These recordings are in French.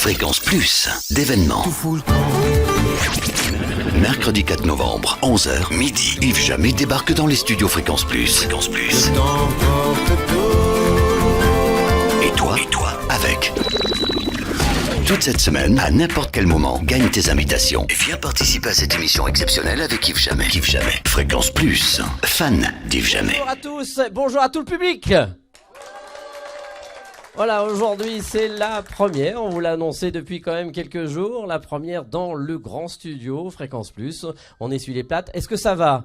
Fréquence Plus d'événements. Mercredi 4 novembre, 11h, midi, Yves Jamais débarque dans les studios Fréquence Plus. Et toi, avec. Toute cette semaine, à n'importe quel moment, gagne tes invitations et viens participer à cette émission exceptionnelle avec Yves Jamais. Yves Jamais. Fréquence Plus, fan d'Yves Jamais. Bonjour à tous, bonjour à tout le public. Voilà, aujourd'hui c'est la première, on vous l'a annoncé depuis quand même quelques jours, la première dans le grand studio Fréquence Plus. On essuie les plates, est-ce que ça va ?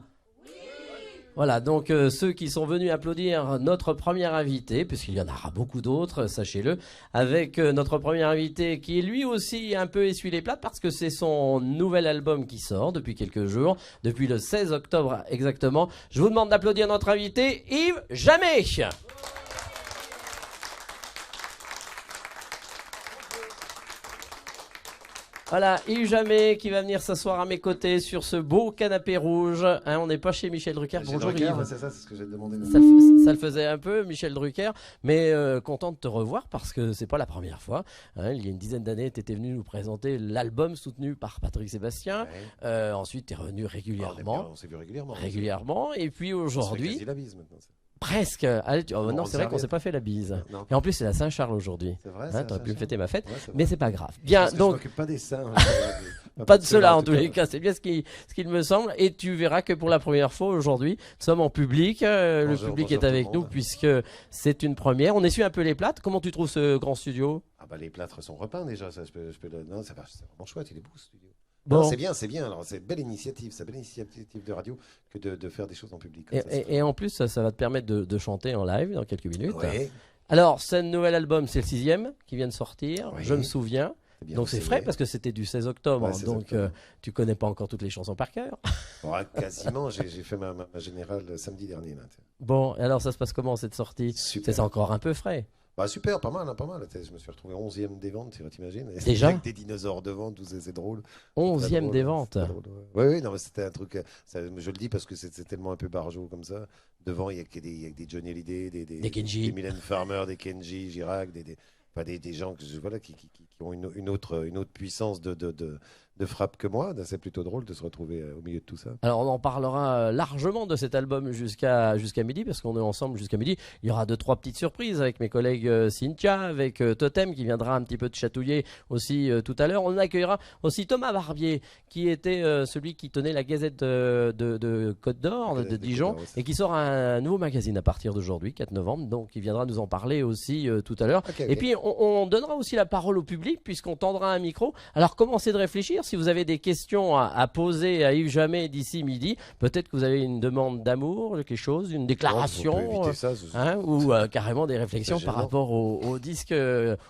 Voilà, donc ceux qui sont venus applaudir notre premier invité, puisqu'il y en aura beaucoup d'autres, sachez-le, avec notre premier invité qui est lui aussi un peu essuie les plates parce que c'est son nouvel album qui sort depuis quelques jours, depuis le 16 octobre exactement. Je vous demande d'applaudir notre invité, Yves Jamais. Voilà, Yves Jamais qui va venir s'asseoir à mes côtés sur ce beau canapé rouge. Hein, on n'est pas chez Michel Drucker. Bonjour Yves. C'est ça, c'est ce que j'ai demandé. Ça le faisait un peu, Michel Drucker, mais content de te revoir parce que c'est pas la première fois. Hein, il y a une dizaine d'années, tu étais venu nous présenter l'album soutenu par Patrick Sébastien. Ouais. Ensuite, tu es revenu régulièrement. On s'est vu régulièrement. Régulièrement. Et puis aujourd'hui. On se fait quasi la bise maintenant. Presque. Allez, non, c'est vrai qu'on s'est pas fait la bise. Non. Et en plus, c'est la Saint-Charles aujourd'hui. C'est vrai. Hein, t'aurais pu me fêter ma fête, ouais, mais c'est pas grave. Bien, donc. Je m'occupe pas des seins. Pas de cela en tous les cas, c'est bien ce qu'il me semble. Et tu verras que pour la première fois aujourd'hui, nous sommes en public. Le public est avec nous puisque c'est une première. On essuie un peu les plates. Comment tu trouves ce grand studio ? Ah bah les plâtres sont repeints déjà. Ça, non, c'est vraiment chouette. Il est beau ce studio. Bon. Non, c'est bien. Alors, c'est belle initiative de radio que de faire des choses en public. Et en plus, ça va te permettre de chanter en live dans quelques minutes. Ouais. Alors, ce nouvel album, c'est le 6e qui vient de sortir. Oui. Je me souviens. Donc c'est frais parce que c'était du 16 octobre. Ouais, donc tu connais pas encore toutes les chansons par cœur. Ouais, quasiment. J'ai fait ma générale samedi dernier. Là. Bon, alors ça se passe comment cette sortie ? C'est encore un peu frais. Bah super, pas mal. Je me suis retrouvé 11e des ventes, tu t'imagines. Déjà avec des dinosaures devant, c'est drôle. 11e des ventes. Oui, non, mais c'était un truc. Je le dis parce que c'est tellement un peu barjot comme ça. Devant, il y a des Johnny Hallyday, des Kenji, des Mylène Farmer, des Kenji Girac, des gens qui ont une autre puissance de frappe que moi. C'est plutôt drôle de se retrouver au milieu de tout ça. Alors on en parlera largement de cet album jusqu'à midi parce qu'on est ensemble jusqu'à midi. Il y aura 2-3 petites surprises avec mes collègues Cynthia, avec Totem qui viendra un petit peu te chatouiller aussi tout à l'heure. On accueillera aussi Thomas Barbier qui était celui qui tenait la Gazette de Côte d'Or de Dijon Côte d'Or, et qui sort un nouveau magazine à partir d'aujourd'hui, 4 novembre. Donc il viendra nous en parler aussi tout à l'heure. Okay. Et puis on donnera aussi la parole au public puisqu'on tendra un micro. Alors commencez de réfléchir. Si vous avez des questions à poser à Yves Jamais d'ici midi, peut-être que vous avez une demande d'amour, quelque chose, une déclaration, ou carrément des réflexions par rapport aux disques,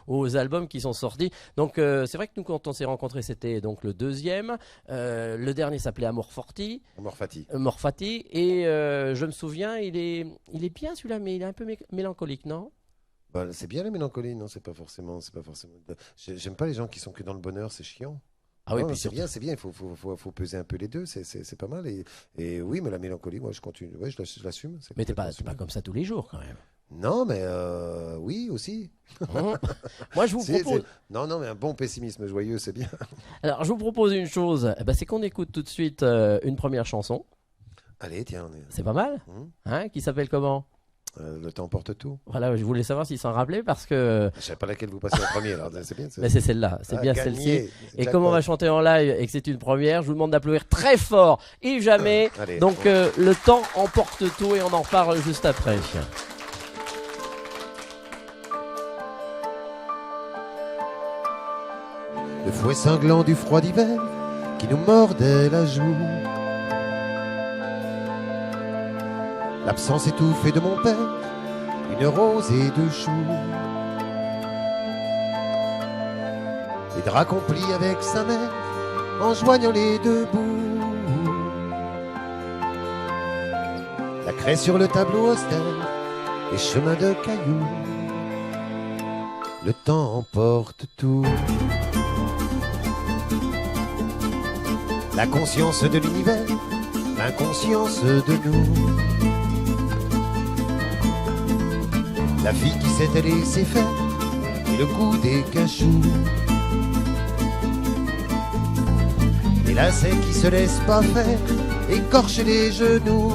aux albums qui sont sortis. Donc c'est vrai que nous, quand on s'est rencontrés, c'était donc le 2e. Le dernier s'appelait Amor Fati. Et je me souviens, il est bien celui-là, mais il est un peu mélancolique, non ? Bah, c'est bien la mélancolie, non ? C'est pas forcément. J'aime pas les gens qui sont que dans le bonheur, c'est chiant. Ah oui, puis c'est bien, il faut peser un peu les deux, c'est pas mal. Et oui, mais la mélancolie, moi je continue, je l'assume. Mais t'es pas comme ça tous les jours quand même. Non, mais oui aussi. Moi je vous propose. Non, mais un bon pessimisme joyeux, c'est bien. Alors je vous propose une chose, c'est qu'on écoute tout de suite une première chanson. Allez, tiens. C'est pas mal, qui s'appelle comment ? Le temps porte tout. Voilà, je voulais savoir s'il s'en rappelait parce que. Je ne sais pas laquelle vous passez en premier, alors c'est bien. Mais c'est celle-là, c'est bien celle-ci. Et comme on va chanter en live et que c'est une première, je vous demande d'applaudir très fort Yves Jamais. Allez, donc le temps emporte tout et on en reparle juste après. Le fouet cinglant du froid d'hiver qui nous mordait la joue. L'absence étouffée de mon père, une rose et 2 choux. Les draps complis avec sa mère, en joignant les 2 bouts. La craie sur le tableau austère, les chemins de cailloux. Le temps emporte tout. La conscience de l'univers, l'inconscience de nous. La fille qui s'était laissée faire et le goût des cachous. lacets qui se laissent pas faire, écorcher les genoux.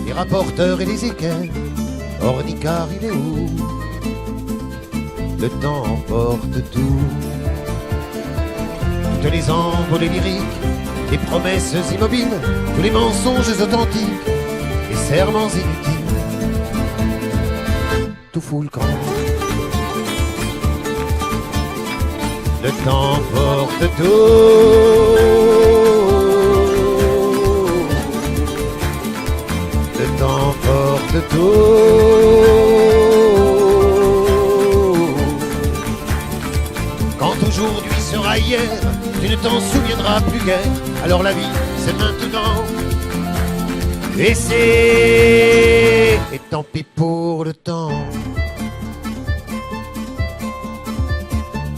Les rapporteurs et les équerres, Ornicard il est où? Le temps emporte tout. Toutes les envolées lyriques, les promesses immobiles, tous les mensonges authentiques, les serments inutiles, tout fout le camp. Le temps porte tout. Le temps porte tout. Quand aujourd'hui sera hier, tu ne t'en souviendras plus guère. Alors la vie, c'est maintenant. Et c'est... Et tant pis pour le temps.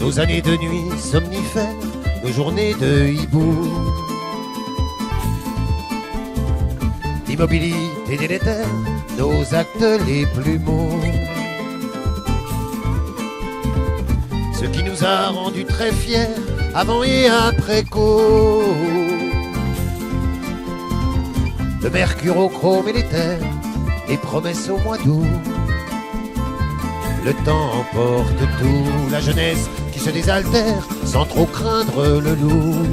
Nos années de nuit somnifères, nos journées de hibou, d'immobilité délétère, nos actes les plus maux. Ce qui nous a rendus très fiers, avant et après coup. Le mercurochrome et l'éther, les promesses au mois d'août. Le temps emporte tout, la jeunesse qui se désaltère sans trop craindre le loup.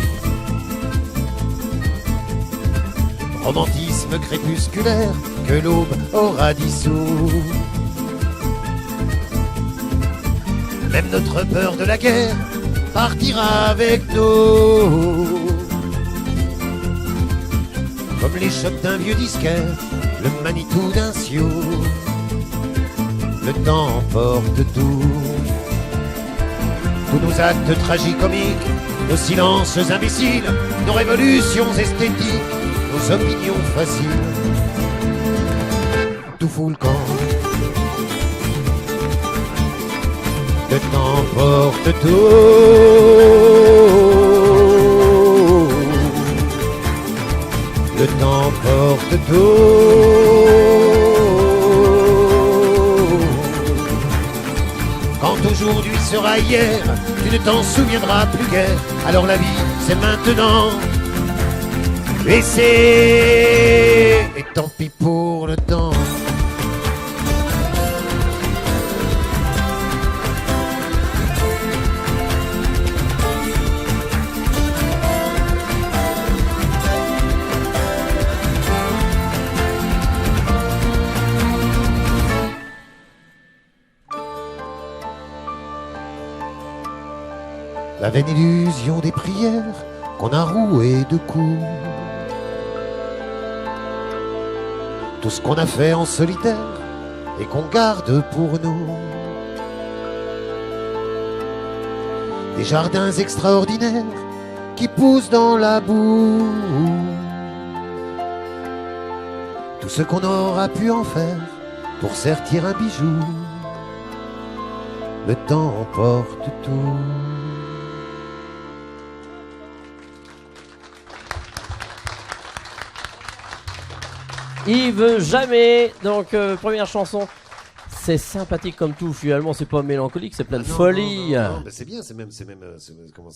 Romantisme crépusculaire que l'aube aura dissous. Même notre peur de la guerre partira avec nous. Comme les chocs d'un vieux disquaire, le Manitou d'un sioux. Le temps emporte tout. Tous nos actes tragicomiques, nos silences imbéciles, nos révolutions esthétiques, nos opinions faciles. Tout fout le camp. Le temps porte tout. Le temps porte tout. Quand aujourd'hui sera hier, tu ne t'en souviendras plus guère. Alors la vie, c'est maintenant. Et c'est... Et tant pis pour le temps. La vaine illusion des prières qu'on a roué de coups. Tout ce qu'on a fait en solitaire et qu'on garde pour nous. Des jardins extraordinaires qui poussent dans la boue. Tout ce qu'on aura pu en faire pour sertir un bijou. Le temps emporte tout. Yves Jamais, donc première chanson. C'est sympathique comme tout, finalement, c'est pas mélancolique, c'est plein de folie. Non, c'est bien, c'est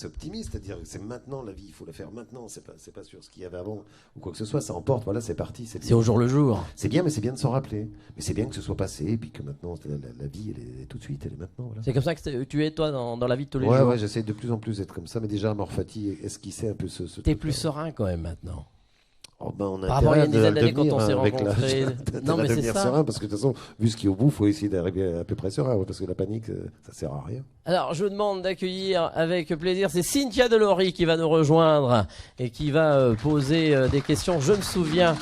optimiste, c'est-à-dire que c'est maintenant la vie, il faut la faire maintenant, c'est pas sur ce qu'il y avait avant ou quoi que ce soit, ça emporte, voilà, c'est parti. C'est au jour le jour. C'est bien, mais c'est bien de s'en rappeler. Mais c'est bien que ce soit passé, et puis que maintenant, la vie, elle est tout de suite, elle est maintenant. Voilà. C'est comme ça que tu es, toi, dans la vie de tous les jours. Ouais, j'essaie de plus en plus d'être comme ça, mais déjà, Morfati esquissait un peu ce T'es plus serein quand même maintenant. Oh ben on a par rapport à il y a une dizaine d'années quand on s'est rencontrés. Non mais c'est ça. Serein parce que de toute façon, vu ce qui est au bout, il faut essayer d'arriver à peu près serein, parce que la panique, ça sert à rien. Alors je vous demande d'accueillir avec plaisir, c'est Cynthia Delory qui va nous rejoindre et qui va poser des questions. Je me souviens.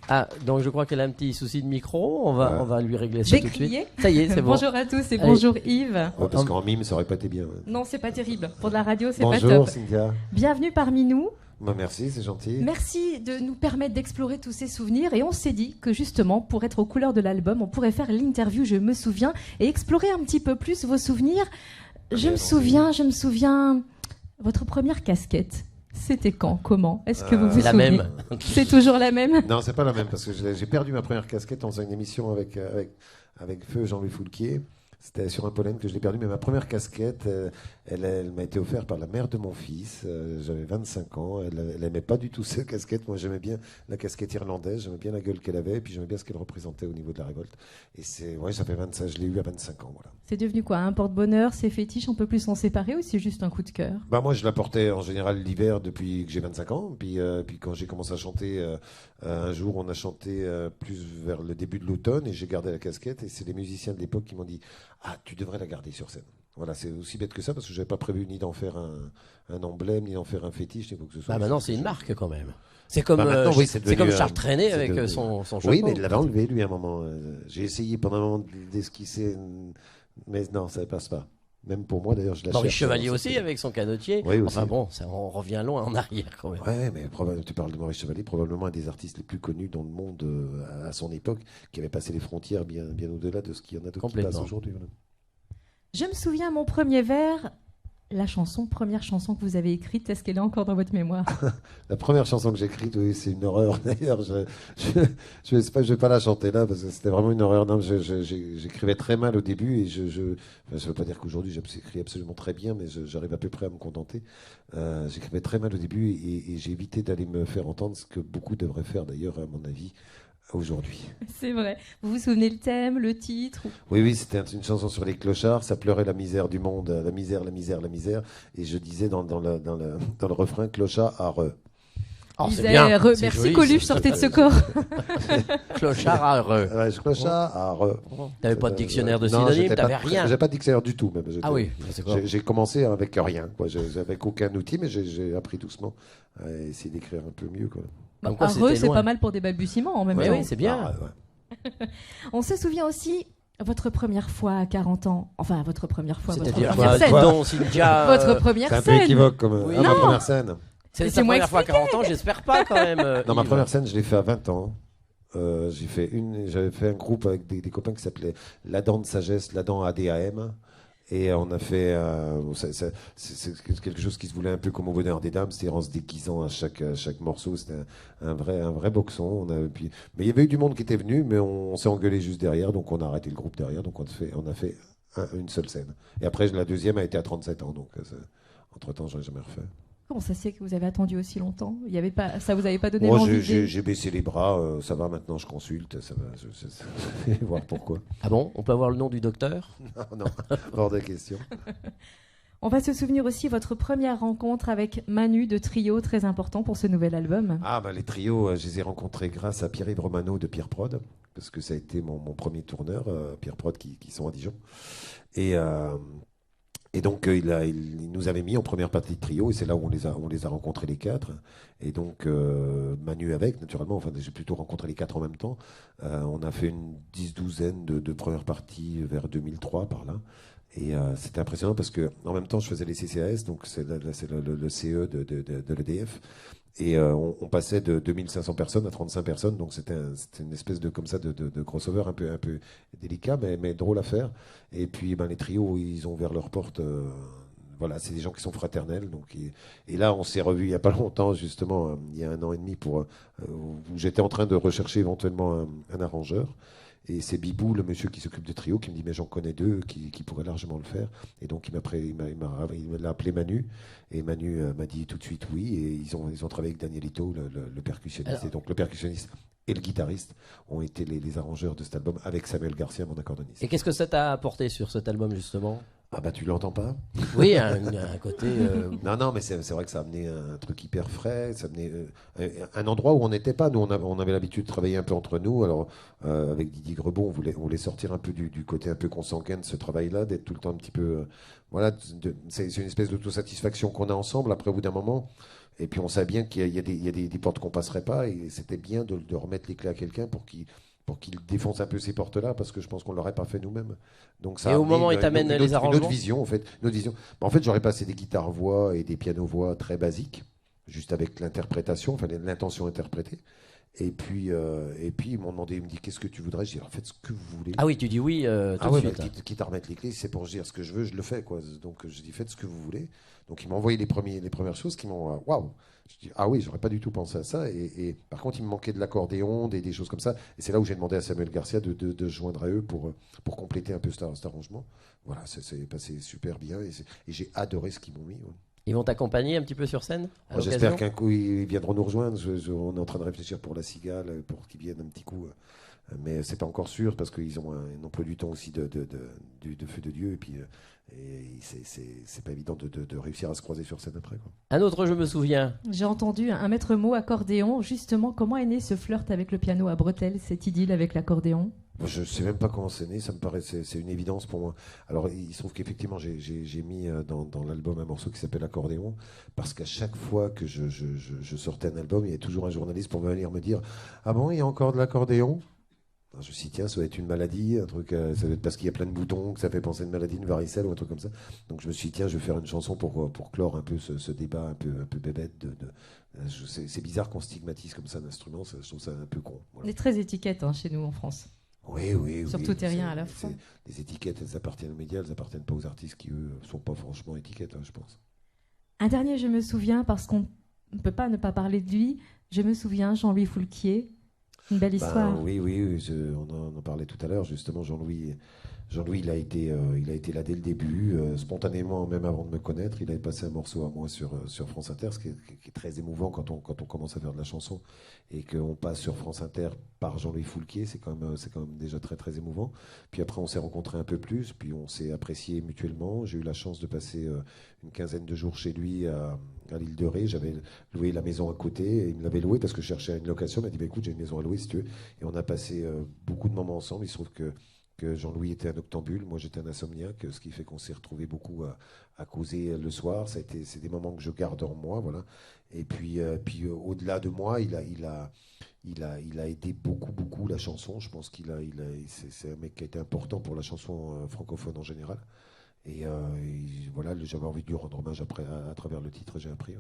Ah, donc je crois qu'elle a un petit souci de micro, on va lui régler ça tout de suite. Ça y est, c'est bon. Bonjour à tous et bonjour Yves. Ouais, parce qu'en mime, ça aurait pas été bien. Non, c'est pas terrible. Pour de la radio, c'est pas top. Bonjour Cynthia. Bienvenue parmi nous. Bah merci, c'est gentil. Merci de nous permettre d'explorer tous ces souvenirs. Et on s'est dit que justement, pour être aux couleurs de l'album, on pourrait faire l'interview Je me souviens et explorer un petit peu plus vos souvenirs. Je me souviens, votre première casquette. C'était quand? Comment? Est-ce que vous vous souvenez? C'est la même. C'est toujours la même? Non, c'est pas la même parce que j'ai perdu ma première casquette en faisant une émission avec Feu Jean-Louis Foulquier. C'était sur un pollen que je l'ai perdu, mais ma première casquette, elle m'a été offerte par la mère de mon fils. J'avais 25 ans. Elle n'aimait pas du tout cette casquette. Moi, j'aimais bien la casquette irlandaise. J'aimais bien la gueule qu'elle avait. Et puis, j'aimais bien ce qu'elle représentait au niveau de la révolte. Et ça fait 25. Je l'ai eu à 25 ans. Voilà. C'est devenu quoi? Un porte-bonheur, c'est fétiche, on peut plus s'en séparer ou c'est juste un coup de cœur? Moi, je la portais en général l'hiver depuis que j'ai 25 ans. Puis quand j'ai commencé à chanter, un jour, on a chanté plus vers le début de l'automne et j'ai gardé la casquette. Et c'est les musiciens de l'époque qui m'ont dit « Ah, tu devrais la garder sur scène ». Voilà, c'est aussi bête que ça parce que je n'avais pas prévu ni d'en faire un emblème, ni d'en faire un fétiche, ni quoi que ce soit. Maintenant, c'est une marque quand même. C'est comme, oui, c'est comme Charles Trenet avec son chapeau. Oui, mais il l'avait enlevé, lui, à un moment. J'ai essayé pendant un moment d'esquisser, mais non, ça ne passe pas. Même pour moi, d'ailleurs, je la Maurice cherche. Chevalier aussi, avec son canotier. Oui, aussi. Enfin bon, on revient loin en arrière quand même. Ouais, mais tu parles de Maurice Chevalier, probablement un des artistes les plus connus dans le monde à son époque, qui avait passé les frontières bien au-delà de ce qu'il y en a d'autres qui passent aujourd'hui. Voilà. Je me souviens, mon premier vers, première chanson que vous avez écrite, est-ce qu'elle est encore dans votre mémoire? La première chanson que j'ai écrite, oui, c'est une horreur. D'ailleurs, je vais pas la chanter là parce que c'était vraiment une horreur. Non, j'écrivais très mal au début et ça veut pas dire qu'aujourd'hui j'écris absolument très bien, mais j'arrive à peu près à me contenter. J'écrivais très mal au début et j'ai évité d'aller me faire entendre, ce que beaucoup devraient faire d'ailleurs, à mon avis, aujourd'hui. C'est vrai. Vous vous souvenez le thème, le titre? Oui, c'était une chanson sur les clochards. Ça pleurait la misère du monde, la misère, la misère, la misère. Et je disais dans le refrain, clochard à re. Oh, c'est bien. Merci joli, Coluche, sortez de ce corps. Clochard à re. Ouais, clochard à re. T'avais pas de dictionnaire de synonymes, t'avais rien. J'ai pas de dictionnaire du tout. Même. Ah oui, c'est quoi? J'ai commencé avec rien. Avec aucun outil, mais j'ai appris doucement à essayer d'écrire un peu mieux. Quoi. Re, c'est pas mal pour des balbutiements en même temps. Oui, c'est bien. On se souvient aussi votre première fois à 40 ans. Enfin, votre première fois, votre C'est-à-dire première scène. Votre première scène. C'est un peu équivoque comme oui. ma première scène. C'est sa première fois à 40 ans, j'espère pas quand même. Non, ma première scène, je l'ai fait à 20 ans. J'avais fait un groupe avec des copains qui s'appelait La Dent de Sagesse, La Dent ADAM. Et on a fait. C'est quelque chose qui se voulait un peu comme au Bonheur des Dames, c'est-à-dire en se déguisant à chaque morceau. C'était un vrai boxon. Mais il y avait eu du monde qui était venu, mais on s'est engueulé juste derrière, donc on a arrêté le groupe derrière. Donc on a fait une seule scène. Et après, la deuxième a été à 37 ans. Donc entre-temps, je n'ai jamais refait. Comment ça se fait que vous avez attendu aussi longtemps? Ça vous avait pas donné l'envie? J'ai baissé les bras, ça va maintenant, je consulte, ça va, je vais voir pourquoi. Ah bon? On peut avoir le nom du docteur? Non, hors de question. On va se souvenir aussi votre première rencontre avec Manu de Trio, très important pour ce nouvel album. Les trios, je les ai rencontrés grâce à Pierre-Yves Romano de Pierre Prod, parce que ça a été mon premier tourneur, Pierre Prod qui sont à Dijon. Et donc, il nous avait mis en première partie de trio, et c'est là où on les a rencontrés les quatre. Et donc, Manu avec, naturellement, enfin, j'ai plutôt rencontré les quatre en même temps. On a fait une douzaine de premières parties vers 2003, par là. Et c'était impressionnant parce que en même temps, je faisais les CCAS, donc c'est le CE de l'EDF. Et on passait de 2500 personnes à 35 personnes, donc c'était une espèce de crossover un peu délicat, mais drôle à faire. Et puis les trios, ils ont ouvert leurs portes. Voilà, c'est des gens qui sont fraternels. Donc, et là, on s'est revus il n'y a pas longtemps, justement, il y a 1 an et demi, où j'étais en train de rechercher éventuellement un arrangeur. Et c'est Bibou, le monsieur qui s'occupe de trio, qui me dit mais j'en connais deux qui pourraient largement le faire. Et donc il m'a appelé Manu, et Manu m'a dit tout de suite oui. Et ils ont travaillé avec Danielito, le percussionniste. Alors, et donc le percussionniste et le guitariste ont été les arrangeurs de cet album avec Samuel Garcia, mon accordoniste. Et qu'est-ce que ça t'a apporté sur cet album justement? Tu l'entends pas? Oui, un côté. Non, mais c'est vrai que ça a amené un truc hyper frais, ça a amené un endroit où on n'était pas. Nous, on avait l'habitude de travailler un peu entre nous. Alors, avec Didier Grebon, on voulait sortir un peu du côté un peu consanguin de ce travail-là, d'être tout le temps un petit peu. C'est une espèce d'autosatisfaction qu'on a ensemble après, au bout d'un moment. Et puis, on sait bien qu'il y a des portes qu'on passerait pas. Et c'était bien de remettre les clés à quelqu'un pour qu'il défonce un peu ces portes-là, parce que je pense qu'on ne l'aurait pas fait nous-mêmes. Donc ça. Et au moment où il t'amène les arrangements. Notre vision, en fait. En fait, j'aurais passé des guitares-voix et des pianos-voix très basiques, juste avec l'interprétation, enfin l'intention interprétée. Et puis ils m'ont demandé, ils me disent qu'est-ce que tu voudrais. J'ai dit, faites ce que vous voulez. Ah oui, tu dis oui tout de suite. Quitte à remettre les clés, c'est pour dire ce que je veux, je le fais, quoi. Donc je dis faites ce que vous voulez. Donc ils m'ont envoyé les premières choses qui m'ont waouh. Je dis ah oui, j'aurais pas du tout pensé à ça. Et par contre, il me manquait de l'accordéon, des choses comme ça. Et c'est là où j'ai demandé à Samuel Garcia de joindre à eux pour compléter un peu cet arrangement. Voilà, c'est passé super bien et j'ai adoré ce qu'ils m'ont mis. Ouais. Ils vont t'accompagner un petit peu sur scène. J'espère qu'un coup ils viendront nous rejoindre. On est en train de réfléchir pour la Cigale, pour qu'ils viennent un petit coup. Mais c'est pas encore sûr parce qu'ils ont un emploi du temps aussi de feu de Dieu. Et puis c'est pas évident de réussir à se croiser sur scène après, quoi. Un autre, je me souviens. J'ai entendu un maître mot accordéon. Justement, comment est né ce flirt avec le piano à bretelles, cette idylle avec l'accordéon? Je sais même pas comment c'est né, ça me paraît, c'est une évidence pour moi. Alors il se trouve qu'effectivement j'ai mis dans l'album un morceau qui s'appelle Accordéon, parce qu'à chaque fois que je sortais un album, il y a toujours un journaliste pour venir me dire « Ah bon, il y a encore de l'accordéon ?» Je me suis dit, tiens, ça doit être une maladie, un truc, ça doit être parce qu'il y a plein de boutons, que ça fait penser à une maladie, une varicelle ou un truc comme ça. Donc je me suis dit, tiens, je vais faire une chanson pour clore un peu ce débat un peu bébête. C'est bizarre qu'on stigmatise comme ça un instrument, je trouve ça un peu con. Voilà. On est très étiquette chez nous en France. Oui. Sur tout et rien à la fois. Les étiquettes, elles appartiennent aux médias, elles appartiennent pas aux artistes qui, eux, sont pas franchement étiquettes, je pense. Un dernier, je me souviens, parce qu'on ne peut pas ne pas parler de lui, je me souviens, Jean-Louis Foulquier. Une belle histoire. Oui, on en parlait tout à l'heure, justement. Jean-Louis, il a été là dès le début, spontanément, même avant de me connaître. Il avait passé un morceau à moi sur France Inter, ce qui est très émouvant quand on commence à faire de la chanson et qu'on passe sur France Inter par Jean-Louis Foulquier. C'est quand même déjà très, très émouvant. Puis après, on s'est rencontrés un peu plus, puis on s'est appréciés mutuellement. J'ai eu la chance de passer une quinzaine de jours chez lui à l'île de Ré. J'avais loué la maison à côté et il me l'avait loué parce que je cherchais une location. Il m'a dit écoute, j'ai une maison à louer si tu veux. Et on a passé beaucoup de moments ensemble. Il se trouve que Jean-Louis était un octambule, moi j'étais un insomniaque, ce qui fait qu'on s'est retrouvés beaucoup à causer le soir. C'est des moments que je garde en moi, voilà. Et puis au-delà de moi, il a aidé beaucoup la chanson. Je pense c'est un mec qui a été important pour la chanson francophone en général. Et voilà, j'avais envie de lui rendre hommage après à travers le titre, j'ai appris. Ouais.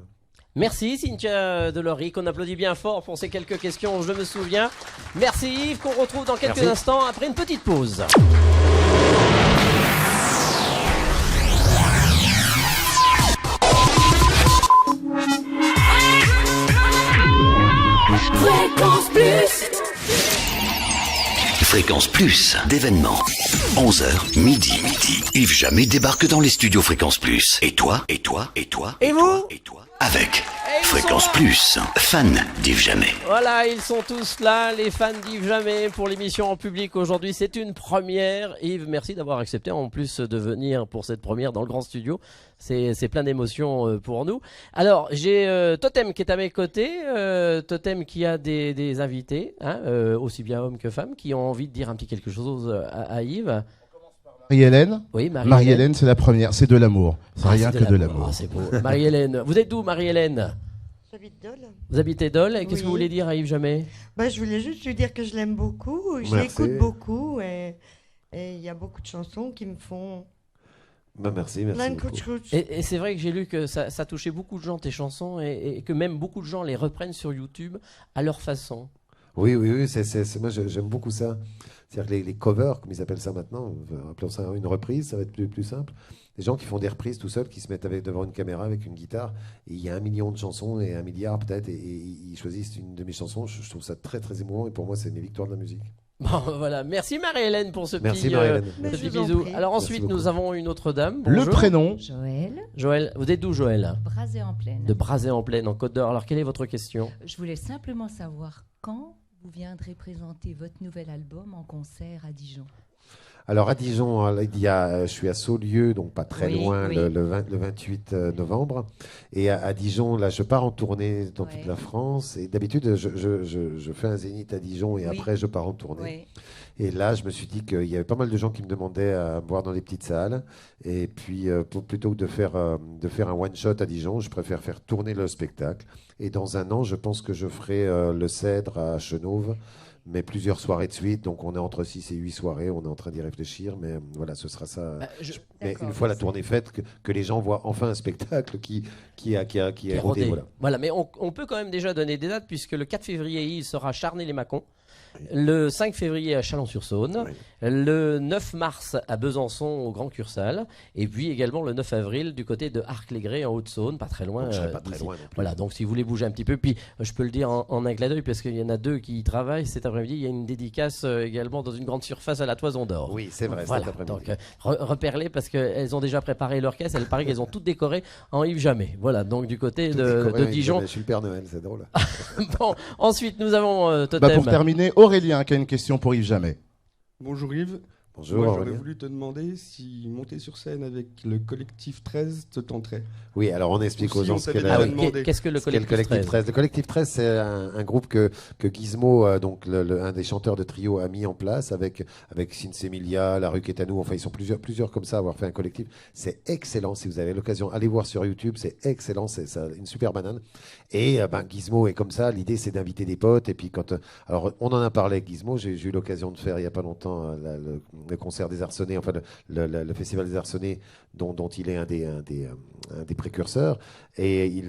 Merci Cynthia Delory, qu'on applaudit bien fort pour ces quelques questions, je me souviens. Merci Yves, qu'on retrouve dans quelques instants après une petite pause. Fréquence Plus. Fréquence Plus d'événements. 11h, midi. Yves Jamais débarque dans les studios Fréquence Plus. Et toi Et vous avec Fréquence Plus, fan d'Yves Jamais. Voilà, ils sont tous là, les fans d'Yves Jamais pour l'émission en public aujourd'hui. C'est une première. Yves, merci d'avoir accepté en plus de venir pour cette première dans le grand studio. C'est plein d'émotions pour nous. Alors, j'ai Totem qui est à mes côtés. Totem qui a des invités, aussi bien hommes que femmes, qui ont envie de dire un petit quelque chose à Yves. Marie-Hélène. Oui, Marie-Hélène, c'est la première, c'est de l'amour. C'est rien que de l'amour. C'est beau. Marie-Hélène, vous êtes d'où, Marie-Hélène? J'habite Dole. Vous habitez Dole, et qu'est-ce que vous voulez dire à Yves Jamais? Je voulais juste lui dire que je l'aime beaucoup, je l'écoute beaucoup, et il y a beaucoup de chansons qui me font merci plein de beaucoup. coups de chouch. Et c'est vrai que j'ai lu que ça touchait beaucoup de gens, tes chansons, et que même beaucoup de gens les reprennent sur YouTube à leur façon. Oui, moi j'aime beaucoup ça. C'est-à-dire que les covers, comme ils appellent ça maintenant, appelons ça une reprise, ça va être plus simple. Des gens qui font des reprises tout seuls, qui se mettent devant une caméra avec une guitare, et il y a 1 million de chansons, et 1 milliard peut-être, et ils choisissent une de mes chansons. Je trouve ça très très émouvant, et pour moi c'est mes victoires de la musique. Bon, voilà. Merci Marie-Hélène pour ce Merci petit bisou. Alors ensuite, nous avons une autre dame. Bonjour. Le prénom. Joël. Vous êtes d'où, Joël? Brazé-en-Plaine. De Brazé-en-Plaine, en Côte d'Or. Alors, quelle est votre question? Je voulais simplement savoir quand vous viendrez présenter votre nouvel album en concert à Dijon. Alors à Dijon, je suis à Saulieu, donc pas très loin, oui. Le 28 novembre. Et à Dijon, là, je pars en tournée dans toute la France. Et d'habitude, je fais un zénith à Dijon et après, je pars en tournée. Et là, je me suis dit qu'il y avait pas mal de gens qui me demandaient à me voir dans des petites salles. Et puis, plutôt que de faire un one-shot à Dijon, je préfère faire tourner le spectacle. Et dans 1 an, je pense que je ferai le Cèdre à Chenauve. mais plusieurs soirées de suite. Donc on est entre 6 et 8 soirées, on est en train d'y réfléchir, mais voilà, ce sera ça. Mais une fois la tournée faite, que les gens voient enfin un spectacle qui est rodé. Voilà, mais on peut quand même déjà donner des dates, puisque le 4 février, il sera à Charnay-les-Mâcons. Le 5 février à Chalon-sur-Saône, le 9 mars à Besançon au Grand Cursal, et puis également le 9 avril du côté de Arc-les-Grès en Haute-Saône, pas très loin. Donc, je serai pas très loin non plus. Voilà, donc si vous voulez bouger un petit peu, puis je peux le dire en un clin d'œil parce qu'il y en a 2 qui y travaillent cet après-midi. Il y a une dédicace également dans une grande surface à la Toison d'Or. Oui, c'est vrai. Voilà, cet après-midi. donc repère-les parce qu'elles ont déjà préparé leur caisse. Elle paraît qu'elles ont toutes décoré en Yves Jamais. Voilà, donc du côté de Dijon. Je suis le Père Noël, c'est drôle. Bon, ensuite nous avons Totem. Pour terminer, Aurélien qui a une question pour Yves Jamais. Bonjour Yves. Bonjour. Moi, j'aurais voulu te demander si monter sur scène avec le collectif 13 te tenterait. Oui, alors on explique aux gens ce qu'est-ce que le collectif 13. Le collectif 13, c'est un groupe que Gizmo, donc un des chanteurs de trio, a mis en place avec Sins Emilia, La Rue Quétanou. Enfin, ils sont plusieurs comme ça à avoir fait un collectif. C'est excellent. Si vous avez l'occasion, allez voir sur YouTube. C'est excellent. C'est une super banane. Et Gizmo est comme ça. L'idée, c'est d'inviter des potes. Et puis alors, on en a parlé avec Gizmo. J'ai eu l'occasion de faire il y a pas longtemps le concert des Arcenés, enfin le festival des Arcenés, dont il est un des précurseurs. Et il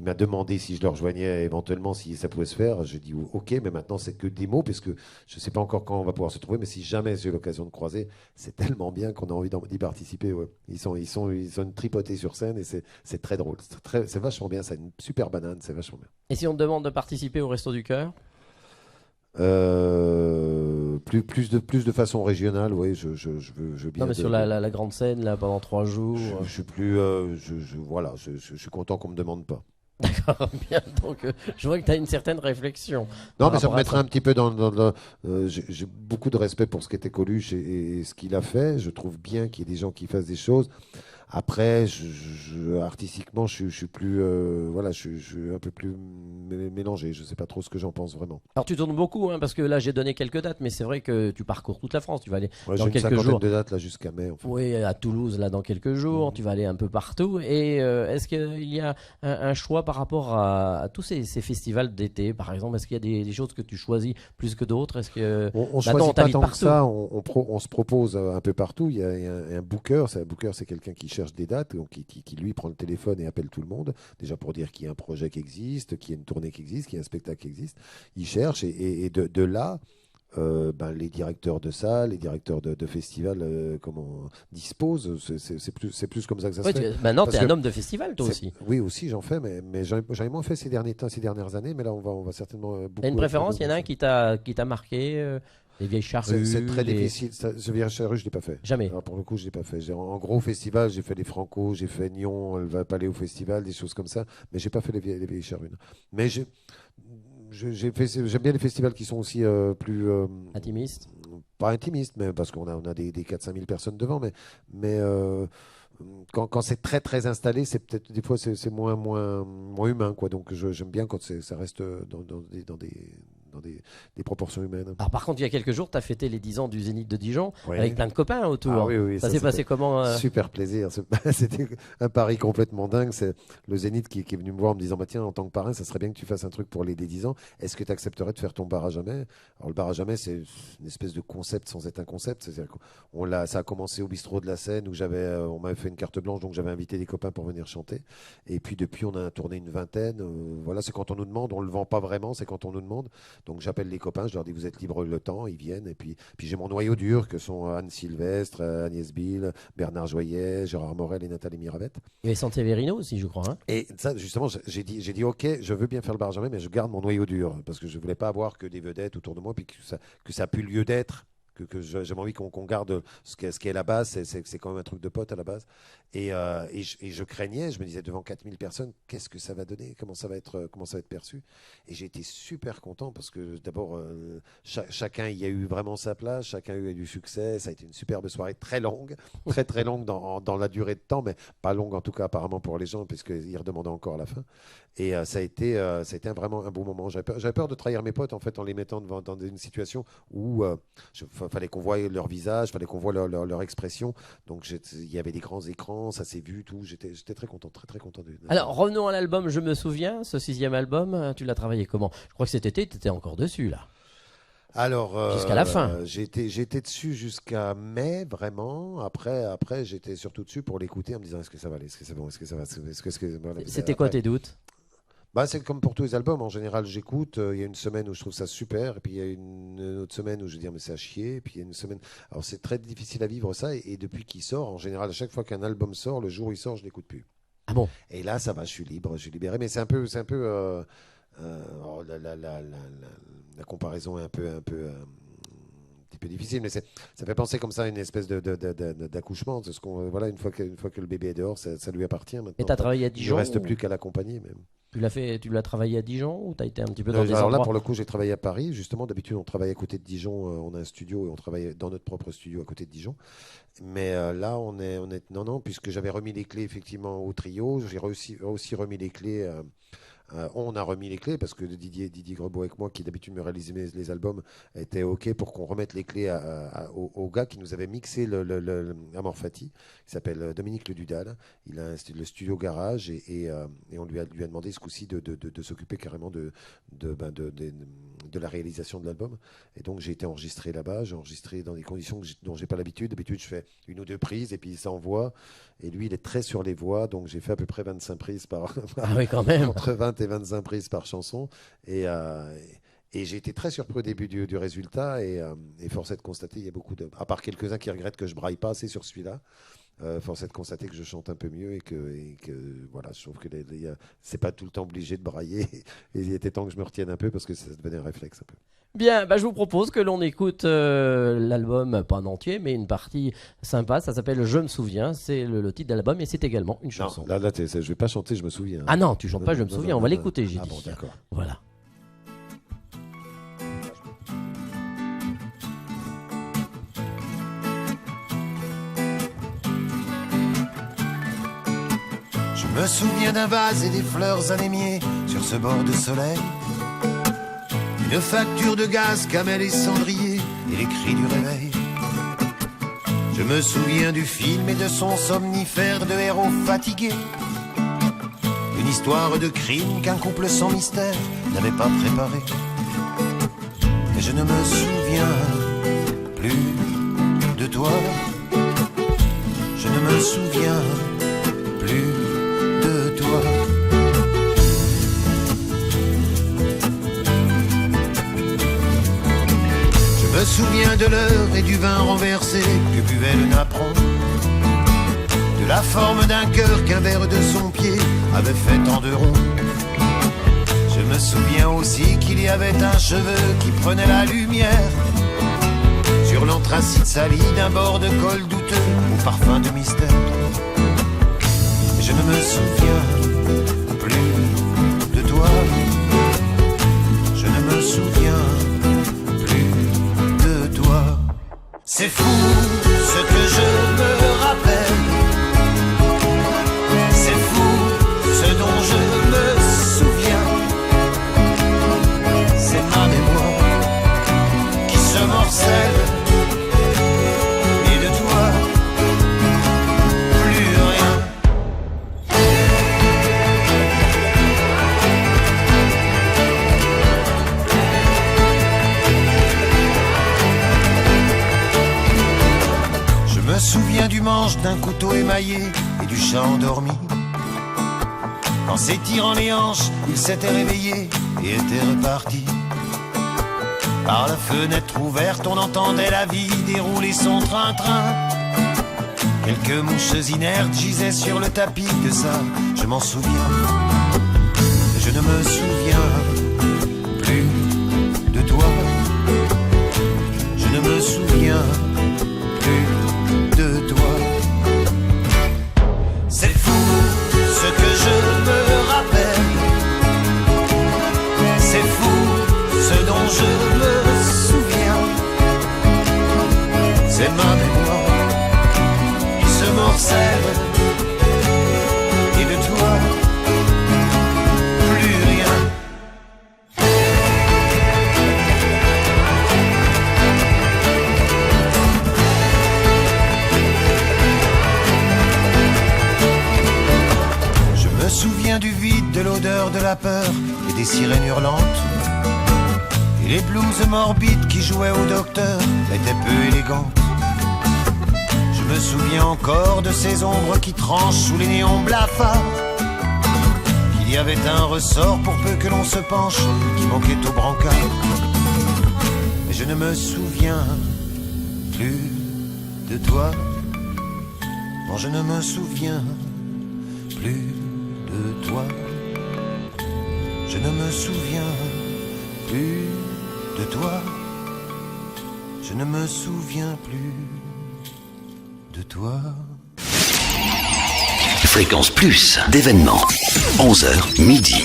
m'a demandé si je le rejoignais éventuellement, si ça pouvait se faire. J'ai dit ok, mais maintenant c'est que des mots, parce que je ne sais pas encore quand on va pouvoir se trouver, mais si jamais j'ai l'occasion de croiser, c'est tellement bien qu'on a envie d'y participer. Ouais. Ils sont une tripotée sur scène et c'est très drôle. C'est vachement bien, c'est une super banane, c'est vachement bien. Et si on te demande de participer au Resto du Cœur? Plus de façon régionale, oui, je veux bien. Non, mais sur la grande scène, là, pendant 3 jours. Je suis plus, voilà, je suis content qu'on me demande pas. D'accord, bien. Donc, je vois que tu as une certaine réflexion. Non, mais ça me mettrait un petit peu dans j'ai beaucoup de respect pour ce qu'était Coluche et ce qu'il a fait. Je trouve bien qu'il y ait des gens qui fassent des choses. Après, artistiquement, je suis plus, voilà, je suis un peu plus mélangé. Je sais pas trop ce que j'en pense vraiment. Alors tu tournes beaucoup, hein, parce que là j'ai donné quelques dates, mais c'est vrai que tu parcours toute la France. Tu vas aller dans j'ai quelques une jours. De dates là jusqu'à mai. En fait. Oui, à Toulouse là dans quelques jours. Tu vas aller un peu partout. Et est-ce qu'il y a un choix par rapport à tous ces festivals d'été, par exemple? Est-ce qu'il y a des choses que tu choisis plus que d'autres? Est-ce que on choisit pas tant que ça. On se propose un peu partout. Il y a un booker. Un booker, c'est quelqu'un qui cherche des dates, donc qui lui prend le téléphone et appelle tout le monde, déjà pour dire qu'il y a un projet qui existe, qu'il y a une tournée qui existe, qu'il y a un spectacle qui existe. Il cherche et de là, les directeurs de salles, les directeurs de festivals disposent. C'est plus comme ça que ça se fait. Maintenant, tu es un homme de festival, toi aussi. Oui, aussi, j'en fais, mais j'en ai moins fait ces dernières années, mais là, on va certainement beaucoup. Tu as une préférence? Il y en a un qui t'a marqué les vieilles charrues. C'est très difficile. Les vieilles charrues, je ne l'ai pas fait. Jamais. Alors, pour le coup, je ne l'ai pas fait. En gros festival, j'ai fait les Franco, j'ai fait Nyon, le Palais au Festival, des choses comme ça. Mais je n'ai pas fait les vieilles charrues. Mais j'aime bien les festivals qui sont aussi plus. Intimistes. Pas intimistes, mais parce qu'on a des 4-5 000 personnes devant. Mais quand c'est très très installé, c'est peut-être des fois c'est moins humain, quoi. Donc j'aime bien quand ça reste dans des proportions humaines. Alors par contre, il y a quelques jours, tu as fêté les 10 ans du Zénith de Dijon avec plein de copains autour. Ah, oui, ça s'est passé comment Super plaisir. C'était un pari complètement dingue. C'est le Zénith qui est venu me voir en me disant tiens, en tant que parrain, ça serait bien que tu fasses un truc pour les 10 ans. Est-ce que tu accepterais de faire ton bar à jamais? Alors le bar à jamais, c'est une espèce de concept sans être un concept. C'est-à-dire ça a commencé au bistrot de la Seine où on m'avait fait une carte blanche, donc j'avais invité des copains pour venir chanter. Et puis depuis, on a tourné une vingtaine. Voilà, c'est quand on nous demande, on le vend pas vraiment, c'est quand on nous demande. Donc j'appelle les copains, je leur dis vous êtes libres le temps, ils viennent. Et puis j'ai mon noyau dur que sont Anne Sylvestre, Agnès Bill, Bernard Joyet, Gérard Morel et Nathalie Miravette. Et Santé-Verino aussi, je crois. Hein. Et ça, justement, j'ai dit ok, je veux bien faire le bar jamais, mais je garde mon noyau dur parce que je voulais pas avoir que des vedettes autour de moi, puis que ça a plus lieu d'être. Que j'avais envie qu'on garde ce qu'est la base, c'est quand même un truc de pote à la base. Et je craignais, je me disais devant 4000 personnes, qu'est-ce que ça va donner, comment ça va être perçu. Et j'ai été super content parce que d'abord, chacun y a eu vraiment sa place, chacun a eu du succès. Ça a été une superbe soirée, très longue, très très longue dans la durée de temps, mais pas longue en tout cas apparemment pour les gens, puisqu'ils redemandaient encore à la fin. Et ça a été vraiment un beau moment. J'avais peur de trahir mes potes en fait en les mettant dans une situation où fallait qu'on voie leur visage, fallait qu'on voie leur expression. Donc il y avait des grands écrans, ça s'est vu, tout. J'étais très content, très très content. Alors revenons à l'album. Je me souviens, ce 6e album, tu l'as travaillé comment? Je crois que cet été, tu étais encore dessus là. Alors, jusqu'à la fin. J'étais dessus jusqu'à mai, vraiment. Après, j'étais surtout dessus pour l'écouter en me disant est-ce que ça va aller, est-ce que c'est bon, est-ce que ça va, C'était quoi tes doutes? C'est comme pour tous les albums. En général, j'écoute. Il y a une semaine où je trouve ça super, et puis il y a une autre semaine où je vais dire mais c'est à chier. Et puis il y a une semaine. Alors c'est très difficile à vivre ça. Et depuis qu'il sort, en général, à chaque fois qu'un album sort, le jour où il sort, je l'écoute plus. Ah bon? Et là, ça va, je suis libre, je suis libéré. Mais c'est un peu. La comparaison est un petit peu difficile, mais ça fait penser comme ça à une espèce d'accouchement. C'est voilà, une fois que le bébé est dehors, ça lui appartient maintenant. Et tu as travaillé à Dijon? Il ne reste plus qu'à l'accompagner même. Tu l'as travaillé à Dijon ou tu as été un petit peu dans des alors endroits? Là, pour le coup, j'ai travaillé à Paris. Justement, d'habitude, on travaille à côté de Dijon. On a un studio et on travaille dans notre propre studio à côté de Dijon. Mais là, on est non, puisque j'avais remis les clés effectivement au trio. J'ai aussi remis les clés. On a remis les clés parce que Didier Grebeau avec moi, qui d'habitude me réalisait les albums, était OK pour qu'on remette les clés au gars qui nous avait mixé Amor Fati, qui s'appelle Dominique Le Dudal. Il a le studio garage et on lui a demandé ce coup-ci de s'occuper carrément de la réalisation de l'album. Et donc j'ai été enregistré là-bas. J'ai enregistré dans des conditions dont j'ai pas l'habitude. D'habitude, je fais 1 ou 2 prises et puis il s'envoie. Et lui, il est très sur les voix, donc j'ai fait à peu près 25 prises par. Ah oui, quand même. Entre 20 et 25 prises par chanson. Et j'ai été très surpris au début du résultat. Et force est de constater, il y a beaucoup de. À part quelques-uns qui regrettent que je braille pas assez sur celui-là. Force est de constater que je chante un peu mieux et que voilà, je trouve que c'est pas tout le temps obligé de brailler. Et il était temps que je me retienne un peu parce que ça devenait un réflexe un peu. Bien, je vous propose que l'on écoute l'album, pas en entier, mais une partie sympa. Ça s'appelle Je me souviens. C'est le titre de l'album et c'est également une chanson. Non, là, je vais pas chanter Je me souviens. Ah non, tu chantes pas Je me souviens. On va l'écouter, j'ai dit. Bon, d'accord. Voilà. Je me souviens d'un vase et des fleurs anémiées sur ce bord de soleil. Une facture de gaz, camel et cendrier et les cris du réveil. Je me souviens du film et de son somnifère de héros fatigués. Une histoire de crime qu'un couple sans mystère n'avait pas préparé. Mais je ne me souviens plus de toi. Je ne me souviens plus de toi. Je me souviens de l'heure et du vin renversé que buvait le napperon, de la forme d'un cœur qu'un verre de son pied avait fait tant de ronds. Je me souviens aussi qu'il y avait un cheveu qui prenait la lumière sur l'anthracite sali d'un bord de col douteux au parfum de mystère. Je ne me souviens plus de toi. Je ne me souviens plus de toi. C'est fou ce que je me rappelle. C'est fou ce dont je me souviens. C'est ma mémoire qui se morcelle. Et de toi, plus rien. Je me souviens du manche d'un couteau émaillé et du chat endormi. En s'étirant les hanches, il s'était réveillé et était reparti. Par la fenêtre ouverte, on entendait la vie dérouler son train-train. Quelques mouches inertes gisaient sur le tapis, de ça, je m'en souviens. Je ne me souviens plus de toi. Je ne me souviens plus de toi. C'est fou ce que je me rappelle. C'est fou ce dont je me souviens. C'est ma mémoire qui se morcelle. Et de toi, plus rien. Je me souviens du vide, de l'odeur, de la peur et des sirènes hurlantes. Et les blouses morbides qui jouaient au docteur étaient peu élégantes. Je me souviens encore de ces ombres qui tranchent sous les néons blafards. Qu'il y avait un ressort pour peu que l'on se penche qui manquait au brancard. Mais je ne me souviens plus de toi. Non, je ne me souviens plus de toi. Je ne me souviens plus de toi. Je ne me souviens plus de toi. Fréquence Plus, d'événements. 11h, midi.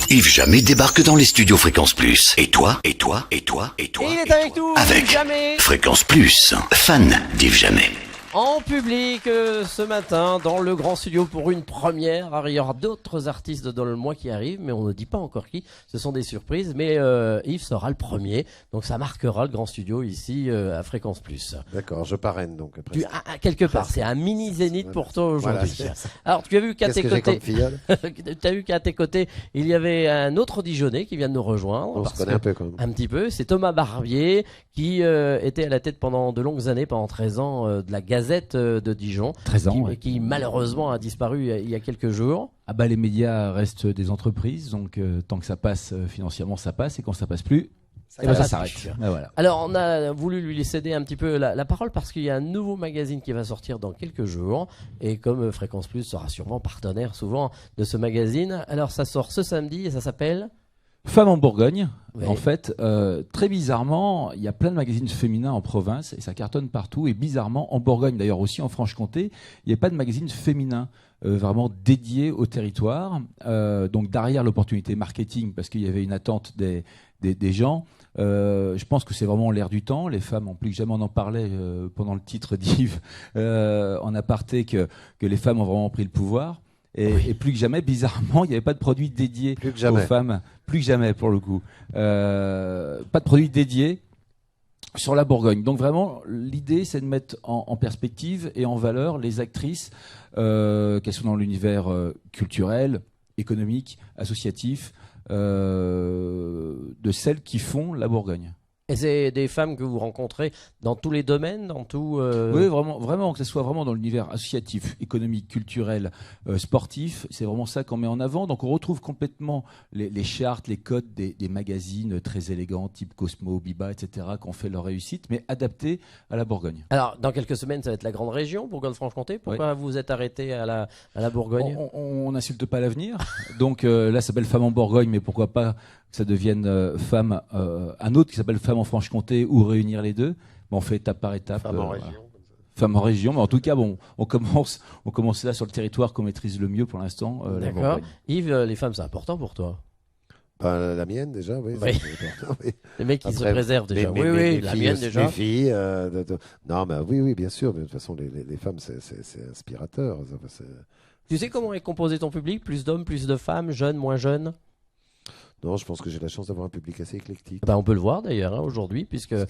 Yves Jamais débarque dans les studios Fréquence Plus. Et toi, et toi, et toi, et toi. Et il est avec nous, avec Yves Jamais. Fréquence Plus, fan d'Yves Jamais. En public ce matin dans le grand studio pour une première. Alors, il y aura d'autres artistes dans le mois qui arrivent, mais on ne dit pas encore qui. Ce sont des surprises, mais Yves sera le premier. Donc ça marquera le grand studio ici à Fréquence Plus. D'accord, je parraine donc. Après quelque part, c'est un mini zénith pour toi aujourd'hui. Voilà, alors tu as vu qu'à tes côtés, tu as vu qu'à tes côtés, il y avait un autre Dijonais qui vient de nous rejoindre. On se connaît un peu quand même. Un petit peu. C'est Thomas Barbier qui était à la tête pendant de longues années, pendant 13 ans, de la Gazette de Dijon, 13 ans, qui malheureusement a disparu il y a quelques jours. Ah bah, les médias restent des entreprises, donc tant que ça passe financièrement, ça passe, et quand ça passe plus, ça s'arrête. Ah, voilà. Alors on a voulu lui céder un petit peu la parole parce qu'il y a un nouveau magazine qui va sortir dans quelques jours, et comme Fréquence Plus sera sûrement partenaire souvent de ce magazine, alors ça sort ce samedi et ça s'appelle Femmes en Bourgogne. Oui. En fait, très bizarrement, il y a plein de magazines féminins en province et ça cartonne partout. Et bizarrement, en Bourgogne, d'ailleurs aussi en Franche-Comté, il n'y a pas de magazine féminin vraiment dédié au territoire. Donc derrière l'opportunité marketing, parce qu'il y avait une attente des gens, je pense que c'est vraiment l'air du temps. Les femmes, en plus que jamais on en parlait pendant le titre d'Yves, en aparté, que les femmes ont vraiment pris le pouvoir. Et plus que jamais, bizarrement, il n'y avait pas de produit dédié aux femmes. Plus que jamais, pour le coup. Pas de produit dédié sur la Bourgogne. Donc vraiment, l'idée, c'est de mettre en perspective et en valeur les actrices, qu'elles soient dans l'univers culturel, économique, associatif, de celles qui font la Bourgogne. Et c'est des femmes que vous rencontrez dans tous les domaines, dans tout. Oui, vraiment, que ce soit vraiment dans l'univers associatif, économique, culturel, sportif. C'est vraiment ça qu'on met en avant. Donc on retrouve complètement les chartes, les codes des magazines très élégants, type Cosmo, Biba, etc., qui ont fait leur réussite, mais adaptés à la Bourgogne. Alors dans quelques semaines, ça va être la grande région, Bourgogne-Franche-Comté. Pourquoi vous vous êtes arrêté à la Bourgogne? On n'insulte pas l'avenir. Donc là, ça s'appelle Femmes en Bourgogne, mais pourquoi pas que ça devienne Femmes, un autre qui s'appelle Femmes en Franche-Comté, ou réunir les deux. Bon, on fait étape par étape. Femmes en région. Femmes en région, mais en tout cas, bon, on commence là sur le territoire qu'on maîtrise le mieux pour l'instant. D'accord. Yves, les femmes, c'est important pour toi? La mienne déjà, oui. Oui. Oui. Les mecs qui se préservent déjà. Oui, la mienne déjà. Les filles. Non, mais oui, bien sûr. Mais de toute façon, les femmes, c'est inspirateur. Tu sais comment est composé ton public? Plus d'hommes, plus de femmes, jeunes, moins jeunes? Non, je pense que j'ai la chance d'avoir un public assez éclectique. On peut le voir d'ailleurs aujourd'hui, puisque c'est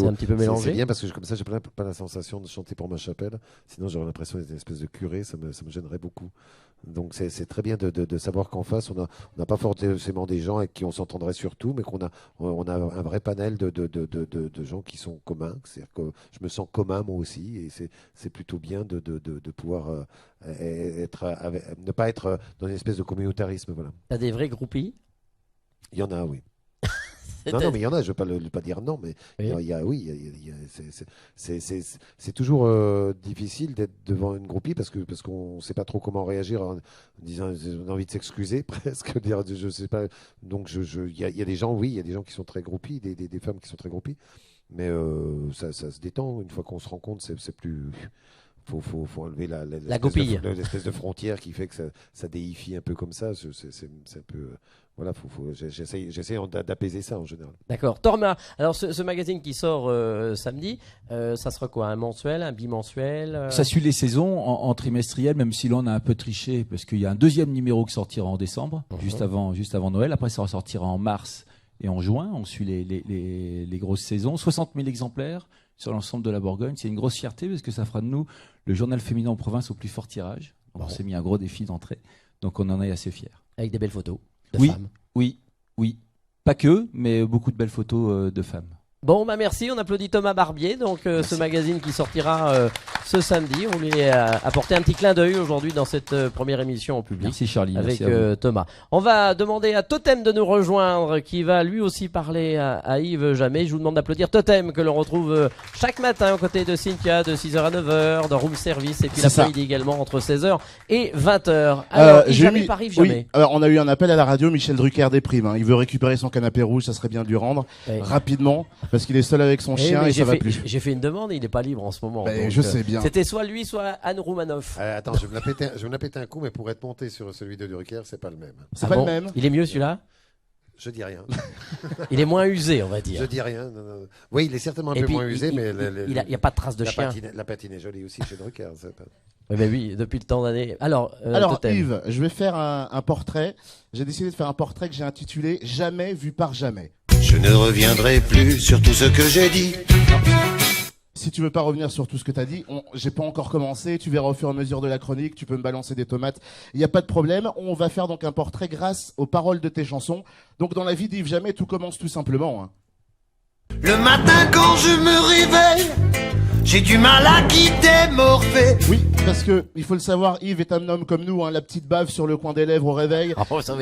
un petit peu mélangé. C'est bien parce que comme ça, j'ai pas la sensation de chanter pour ma chapelle. Sinon, j'aurais l'impression d'être une espèce de curé. Ça me gênerait beaucoup. Donc, c'est très bien de savoir qu'en face, on n'a pas forcément des gens avec qui on s'entendrait sur tout, mais qu'on a un vrai panel de gens qui sont communs. C'est-à-dire que je me sens commun moi aussi, et c'est plutôt bien de pouvoir ne pas être dans une espèce de communautarisme. Voilà. T'as des vrais groupies? Il y en a, oui. Non, mais il y en a, je ne veux pas dire non, mais c'est toujours difficile d'être devant une groupie parce qu'on ne sait pas trop comment réagir en disant on a envie de s'excuser presque, dire je sais pas. Donc il y a des gens, oui, il y a des gens qui sont très groupies, des femmes qui sont très groupies, mais ça se détend une fois qu'on se rend compte, c'est plus. Faut enlever l'espèce de frontière qui fait que ça déifie un peu comme ça. C'est un peu. Voilà, j'essaie d'apaiser ça en général. D'accord. Thomas, alors ce magazine qui sort samedi, ça sera quoi? Un mensuel, un bimensuel Ça suit les saisons en trimestriel, même si là on a un peu triché, parce qu'il y a un deuxième numéro qui sortira en décembre, juste avant Noël. Après, ça ressortira en mars et en juin. On suit les grosses saisons. 60 000 exemplaires sur l'ensemble de la Bourgogne. C'est une grosse fierté parce que ça fera de nous le journal féminin en province au plus fort tirage. On s'est mis un gros défi d'entrée, donc on en est assez fiers. Avec des belles photos de oui, femmes. Oui. Pas que, mais beaucoup de belles photos de femmes. Bon, bah merci, on applaudit Thomas Barbier, donc ce magazine qui sortira ce samedi. On lui a apporté un petit clin d'œil aujourd'hui dans cette première émission en public. Merci Charlie, avec merci Thomas. On va demander à Totem de nous rejoindre, qui va lui aussi parler à Yves Jamais. Je vous demande d'applaudir Totem, que l'on retrouve chaque matin aux côtés de Cynthia, de 6h à 9h, dans Room Service, et puis l'après-midi également entre 16h et 20h. Alors, Yves Jamais par Yves Jamais. Oui, alors on a eu un appel à la radio, Michel Drucker déprime. Hein. Il veut récupérer son canapé rouge, ça serait bien de lui rendre rapidement. Parce qu'il est seul avec son chien et ça va plus. J'ai fait une demande et il n'est pas libre en ce moment. Donc, je sais bien. C'était soit lui, soit Anne Roumanoff. Attends, je vais me la péter un coup, mais pour être monté sur celui de Drucker, c'est pas le même. C'est pas le même. Il est mieux celui-là? Je dis rien. Il est moins usé, on va dire. Je dis rien. Non. Oui, il est certainement un peu moins usé, mais il n'y a pas de trace de chien. La patine est jolie aussi chez Drucker. Oui, depuis le temps d'année. Alors Yves, je vais faire un portrait. J'ai décidé de faire un portrait que j'ai intitulé Jamais vu par jamais. Je ne reviendrai plus sur tout ce que j'ai dit. Si tu veux pas revenir sur tout ce que t'as dit, j'ai pas encore commencé, tu verras au fur et à mesure de la chronique, tu peux me balancer des tomates, il n'y a pas de problème. On va faire donc un portrait grâce aux paroles de tes chansons. Donc dans la vie d'Yves Jamais, tout commence tout simplement. Hein. Le matin quand je me réveille, j'ai du mal à quitter Morphée. Oui, parce que il faut le savoir, Yves est un homme comme nous, hein, la petite bave sur le coin des lèvres au réveil,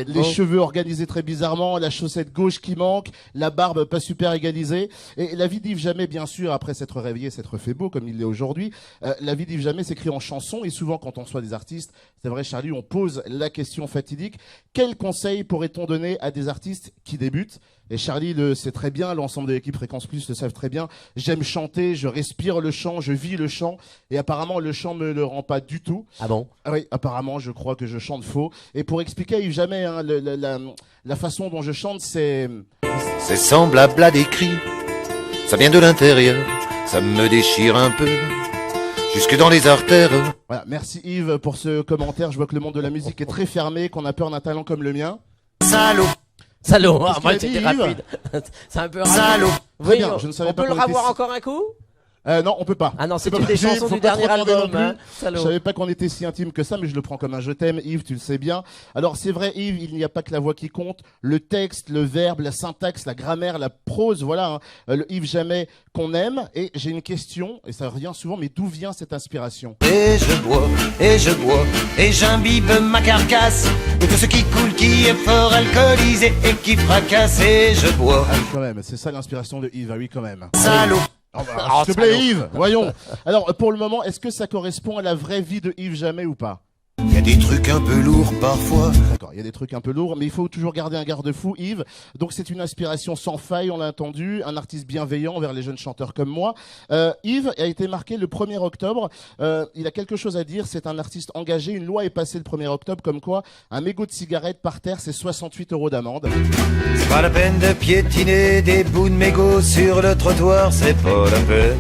les cheveux organisés très bizarrement, la chaussette gauche qui manque, la barbe pas super égalisée. Et la vie d'Yves Jamais, bien sûr, après s'être réveillé, s'être fait beau comme il l'est aujourd'hui, la vie d'Yves Jamais s'écrit en chansons. Et souvent, quand on reçoit des artistes, c'est vrai Charlie, on pose la question fatidique: quel conseil pourrait-on donner à des artistes qui débutent? Et Charlie le sait très bien, l'ensemble de l'équipe Fréquence Plus le savent très bien. J'aime chanter, je respire le chant, je vis le chant. Et apparemment, le chant me le rend pas du tout. Ah bon? Ah oui, apparemment, je crois que je chante faux. Et pour expliquer à Yves Jamais, hein, la façon dont je chante, c'est semblable à des cris. Ça vient de l'intérieur, ça me déchire un peu, jusque dans les artères. Voilà, merci Yves pour ce commentaire. Je vois que le monde de la musique est très fermé, qu'on a peur d'un talent comme le mien. Salaud, moi c'était rapide. C'est un peu rapide. Salaud. Très bien, je ne savais pas. On peut le revoir encore un coup? Non, on peut pas. Ah non, c'est une des chansons du dernier album. Hein, je savais pas qu'on était si intime que ça, mais je le prends comme un je t'aime, Yves, tu le sais bien. Alors c'est vrai, Yves, il n'y a pas que la voix qui compte, le texte, le verbe, la syntaxe, la grammaire, la prose, voilà, hein, le Yves Jamais qu'on aime. Et j'ai une question, et ça revient souvent, mais d'où vient cette inspiration? Et je bois, et j'imbibe ma carcasse de tout ce qui coule, qui est fort alcoolisé et qui fracasse. Et je bois. Ah oui, quand même, c'est ça l'inspiration de Yves, ah oui, quand même. Salaud. S'il te plaît Yves, voyons. Alors pour le moment, est-ce que ça correspond à la vraie vie de Yves Jamais ou pas? Il y a des trucs un peu lourds parfois. D'accord, il y a des trucs un peu lourds, mais il faut toujours garder un garde-fou, Yves. Donc c'est une inspiration sans faille, on l'a entendu, un artiste bienveillant envers les jeunes chanteurs comme moi. Yves a été marqué le 1er octobre. Il a quelque chose à dire, c'est un artiste engagé. Une loi est passée le 1er octobre comme quoi un mégot de cigarette par terre, c'est 68 € d'amende. C'est pas la peine de piétiner des bouts de mégots sur le trottoir, c'est pas la peine.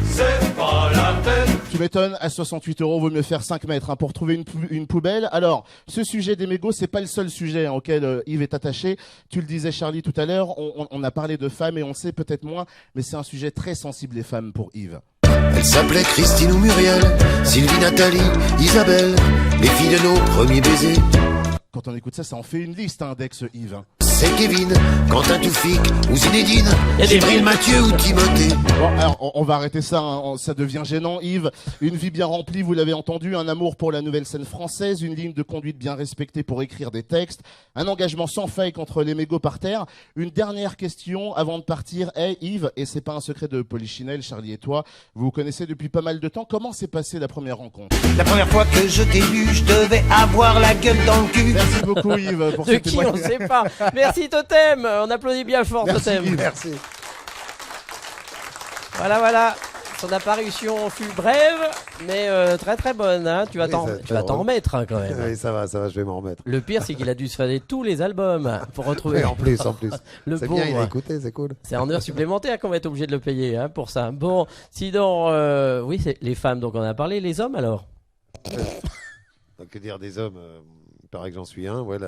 C'est pas la peine. Tu m'étonnes, à 68 €, vaut mieux faire 5 mètres hein, pour trouver une poubelle. Alors, ce sujet des mégots, c'est pas le seul sujet hein, auquel Yves est attaché. Tu le disais, Charlie, tout à l'heure, on a parlé de femmes et on sait peut-être moins, mais c'est un sujet très sensible, les femmes, pour Yves. Elle s'appelait Christine ou Muriel, Sylvie, Nathalie, Isabelle, les filles de nos premiers baisers. Quand on écoute ça, ça en fait une liste hein, d'ex-Yves. Hein. C'est Kevin, Quentin Toufik ou Zinedine, Gibril, Mathieu ou Timothée. Bon, alors on va arrêter ça, hein. Ça devient gênant, Yves. Une vie bien remplie, vous l'avez entendu, un amour pour la nouvelle scène française, une ligne de conduite bien respectée pour écrire des textes, un engagement sans faille contre les mégots par terre. Une dernière question avant de partir. Hey Yves, et c'est pas un secret de Polichinelle, Charlie et toi, vous vous connaissez depuis pas mal de temps. Comment s'est passée la première rencontre? La première fois que je t'ai vu, je devais avoir la gueule dans le cul. Merci beaucoup Yves pour ce témoignage. De qui on sait pas. Merci Totem, on applaudit bien fort. Merci, Totem. Yves. Merci. Voilà. Son apparition fut brève, mais très très bonne. Hein. Tu vas t'en remettre hein, quand même. Oui, ça va, je vais m'en remettre. Le pire, c'est qu'il a dû se fader tous les albums pour retrouver. Oui, en plus. Le c'est pauvre. bien, il a écouté, c'est cool. C'est en heure supplémentaire qu'on va être obligé de le payer hein, pour ça. Bon, sinon, oui, c'est les femmes, donc on en a parlé. Les hommes alors? Que dire des hommes il paraît que j'en suis un. Ouais,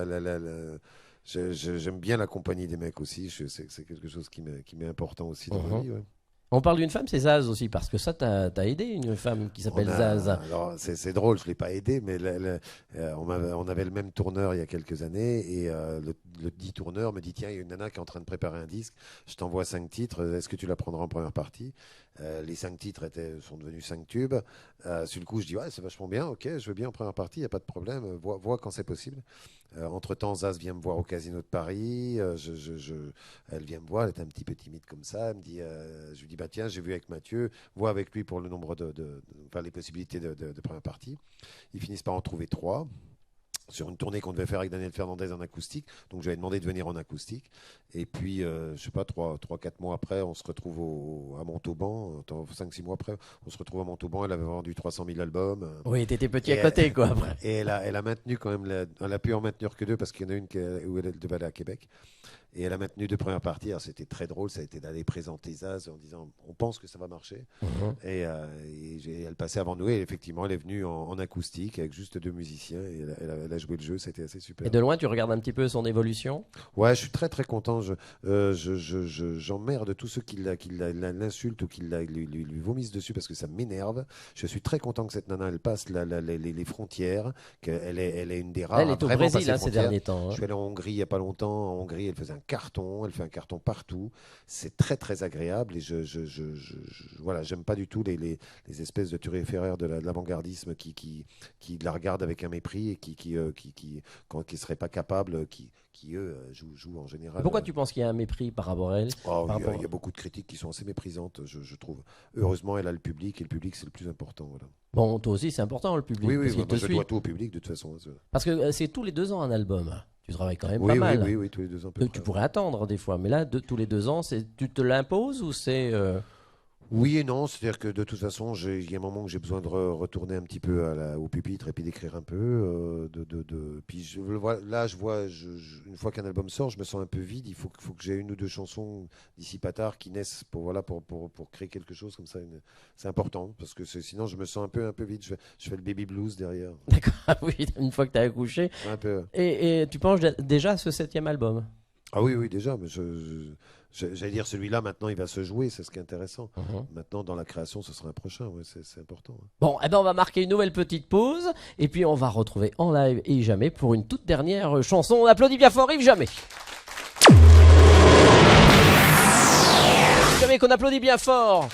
j'aime bien la compagnie des mecs aussi. C'est quelque chose qui m'est important aussi dans ma vie. Ouais. On parle d'une femme, c'est Zaz aussi, parce que ça, t'as aidé une femme qui s'appelle Zaz. Alors, c'est drôle, je ne l'ai pas aidé, mais on avait le même tourneur il y a quelques années, et le dit tourneur me dit, tiens, il y a une nana qui est en train de préparer un disque, je t'envoie 5 titres, est-ce que tu la prendras en première partie? Les 5 titres sont devenus 5 tubes. Sur le coup, je dis, ouais, c'est vachement bien, ok, je veux bien en première partie, il n'y a pas de problème, vois quand c'est possible. Entre-temps, Zaz vient me voir au Casino de Paris. Elle vient me voir, elle est un petit peu timide comme ça. Elle me dit, je lui dis, bah tiens, j'ai vu avec Mathieu, vois avec lui pour le nombre enfin, les possibilités de première partie. Ils finissent par en trouver 3. Sur une tournée qu'on devait faire avec Daniel Fernandez en acoustique. Donc, je lui ai demandé de venir en acoustique. Et puis, je sais pas, 3-4 mois après, on se retrouve à Montauban. 5-6 mois après, on se retrouve à Montauban. Elle avait vendu 300 000 albums. Oui, t'étais petit à côté, quoi, après. Et elle a maintenu quand même, elle a pu en maintenir que 2 parce qu'il y en a une où elle devait aller à Québec. Et elle a maintenu 2 premières parties. Alors, c'était très drôle. Ça a été d'aller présenter Zaz en disant, on pense que ça va marcher. Et elle passait avant nous. Et effectivement, elle est venue en acoustique avec juste 2 musiciens. Et elle a joué le jeu. C'était assez super. Et de loin, tu regardes un petit peu son évolution? Ouais, je suis très très content. J'emmerde tous ceux qui l'insultent ou qui lui vomissent dessus parce que ça m'énerve. Je suis très content que cette nana, elle passe les frontières. Qu'elle est une des rares. Elle est au Brésil ces derniers temps. Je suis allé en Hongrie il n'y a pas longtemps. En Hongrie, elle faisait un carton. Elle fait un carton partout. C'est très très agréable. Et voilà, j'aime pas du tout les espèces de turiféraires de l'avant-gardisme qui la regardent avec un mépris et qui ne seraient pas capables, qui eux jouent en général. Pourquoi tu penses qu'il y a un mépris par rapport à elle? Il y a beaucoup de critiques qui sont assez méprisantes, je trouve. Heureusement, elle a le public, et le public, c'est le plus important. Voilà. Bon, toi aussi, c'est important, le public. Oui, moi, je dois tout au public, de toute façon. Parce que c'est tous les 2 ans un album. Tu travailles quand même pas mal. Oui, tous les 2 ans. Tu pourrais attendre des fois, mais là, tous les 2 ans, tu te l'imposes ou c'est... Oui et non, c'est-à-dire que de toute façon, il y a un moment que j'ai besoin de retourner un petit peu au pupitre et puis d'écrire un peu. Puis là, je vois, une fois qu'un album sort, je me sens un peu vide. Il faut que j'ai 1 ou 2 chansons d'ici pas tard qui naissent pour créer quelque chose comme ça. C'est important parce que sinon, je me sens un peu vide. Je fais le baby blues derrière. D'accord, oui, une fois que tu as accouché. Un peu. Et tu penses déjà à ce 7e album? Ah oui, déjà, mais j'allais dire celui-là, maintenant, il va se jouer, c'est ce qui est intéressant. Maintenant, dans la création, ce sera un prochain, c'est important. Bon, on va marquer une nouvelle petite pause, et puis on va retrouver en live Yves Jamais pour une toute dernière chanson. On applaudit bien fort Yves Jamais. Yves Jamais qu'on applaudit bien fort.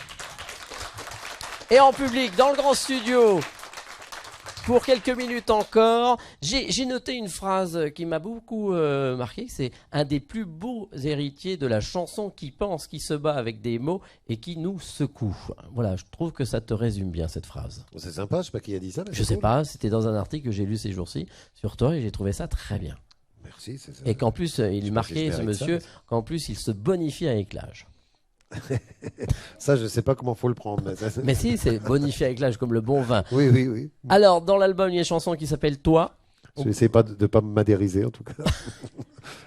Et en public, dans le grand studio. Pour quelques minutes encore, j'ai noté une phrase qui m'a beaucoup marqué. C'est un des plus beaux héritiers de la chanson qui pense, qui se bat avec des mots et qui nous secoue. Voilà, je trouve que ça te résume bien cette phrase. C'est sympa, je sais pas qui a dit ça. Mais je sais pas, c'était dans un article que j'ai lu ces jours-ci sur toi et j'ai trouvé ça très bien. Merci, c'est ça. Et qu'en plus, il marquait ce monsieur, qu'en plus il se bonifie avec l'âge. Ça, je sais pas comment faut le prendre. Mais si, c'est bonifié avec l'âge, comme le bon vin. Oui. Alors, dans l'album, il y a une chanson qui s'appelle Toi. Je n'essaie pas de pas me madériser, en tout cas.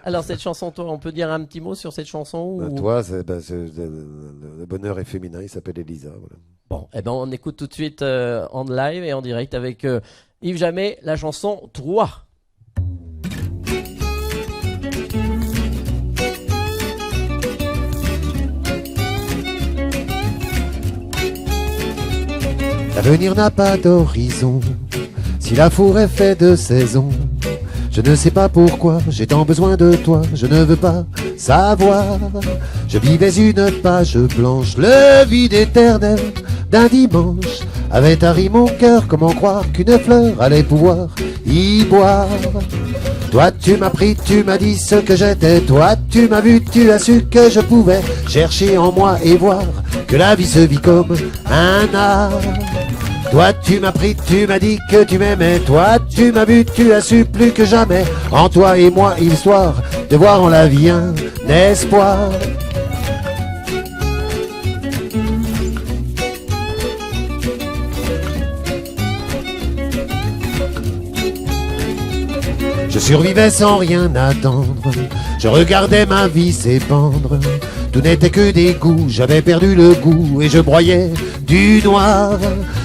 Alors, cette chanson, Toi, on peut dire un petit mot sur cette chanson Toi, le bonheur est féminin, il s'appelle Elisa. Voilà. Bon, on écoute tout de suite en live et en direct avec Yves Jamais, la chanson Toi. L'avenir n'a pas d'horizon, si la forêt fait de saison. Je ne sais pas pourquoi, j'ai tant besoin de toi, je ne veux pas savoir. Je vivais une page blanche, le vide éternel d'un dimanche avait tari mon cœur, comment croire qu'une fleur allait pouvoir y boire. Toi tu m'as pris, tu m'as dit ce que j'étais, toi tu m'as vu, tu as su que je pouvais chercher en moi et voir que la vie se vit comme un art. Toi tu m'as pris, tu m'as dit que tu m'aimais, toi tu m'as vu, tu as su plus que jamais, en toi et moi histoire de voir en la vie un espoir. Je survivais sans rien attendre, je regardais ma vie s'épandre. Tout n'était que des goûts, j'avais perdu le goût et je broyais du noir.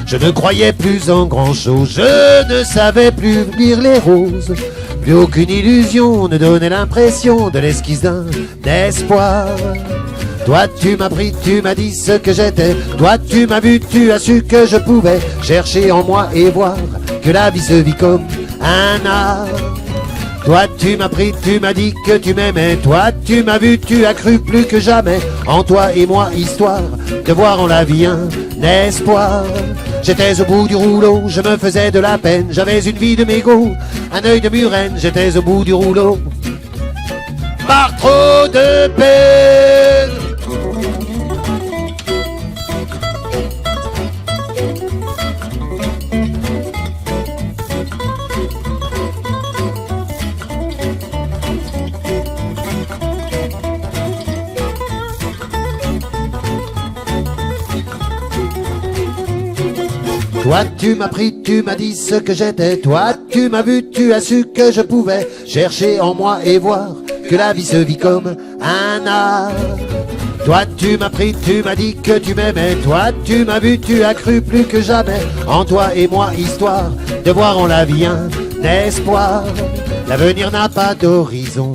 Je ne croyais plus en grand chose, je ne savais plus lire les roses. Plus aucune illusion ne donnait l'impression de l'esquisse d'un espoir. Toi tu m'as pris, tu m'as dit ce que j'étais. Toi tu m'as vu, tu as su que je pouvais chercher en moi et voir que la vie se vit comme un art. Toi tu m'as pris, tu m'as dit que tu m'aimais. Toi tu m'as vu, tu as cru plus que jamais en toi et moi, histoire de voir en la vie un espoir. J'étais au bout du rouleau, je me faisais de la peine. J'avais une vie de mégot, un œil de murène. J'étais au bout du rouleau par trop de peine. Toi tu m'as pris, tu m'as dit ce que j'étais. Toi tu m'as vu, tu as su que je pouvais chercher en moi et voir que la vie se vit comme un art. Toi tu m'as pris, tu m'as dit que tu m'aimais. Toi tu m'as vu, tu as cru plus que jamais en toi et moi, histoire de voir en la vie un espoir. L'avenir n'a pas d'horizon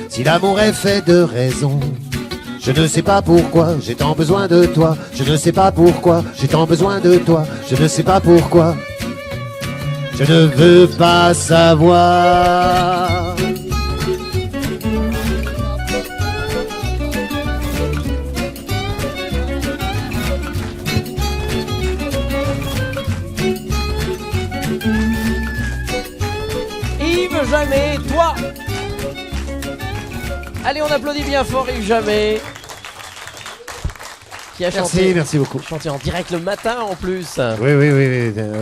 si l'amour est fait de raison. Je ne sais pas pourquoi j'ai tant besoin de toi. Je ne sais pas pourquoi j'ai tant besoin de toi. Je ne sais pas pourquoi. Je ne veux pas savoir. Yves Jamais, toi. Allez, on applaudit bien fort Yves Jamais. Qui a chanté, merci beaucoup. Chanté en direct le matin en plus. Oui.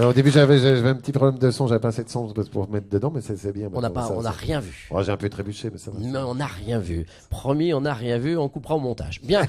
Au début, j'avais un petit problème de son, j'avais pas assez de son pour mettre dedans, mais c'est bien. On n'a rien vu. Oh, j'ai un peu trébuché, mais ça va. Mais on n'a rien vu. Promis, on n'a rien vu, on coupera au montage. Bien.